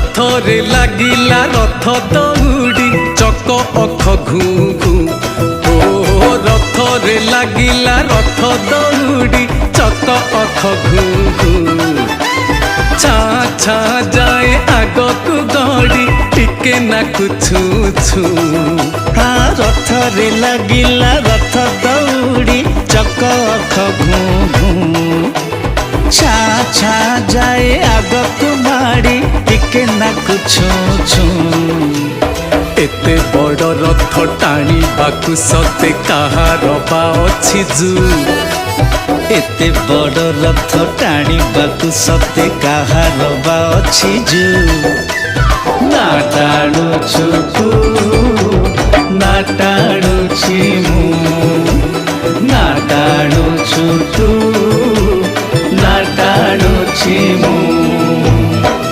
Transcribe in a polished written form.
ରଥରେ ଲାଗିଲା ରଥ ଦଉଡ଼ି ଚକ ଅଖ ଘୁ ଘୁ। ଓ ରଥରେ ଲାଗିଲା ରଥ ଦଉଡ଼ି ଚକ ଅଖ ଘୁ ଘୁ। ଛା ଛା ଯାଏ ଆଗକୁ ଗଡ଼ି ଟିକେ ନାକୁ ଛୁ ଛୁ। ରଥରେ ଲାଗିଲା ରଥ ଦଉଡ଼ି ଚକ ଅଖ ଘୁ ଘୁ। ଛା ଛା ଯାଏ ଆଗକୁ ମାଡ଼ି ଟିକେ ନାକୁ ଛୁ ଛୁ। ଏତେ ବଡ଼ ରଥ ଟାଣିବାକୁ ସତେ କାହାର ବା ଅଛି ଜୁ। ଏତେ ବଡ଼ ରଥ ଟାଣିବାକୁ ସତେ କାହାର ବା ଅଛି ଜୁ। ନା ଟାଣୁଛୁ ତୁ ନା ଟାଣୁଛି ମୁଁ। ନା ଟାଣୁଛୁ ତୁ ନା ଟାଣୁଛି ମୁଁ।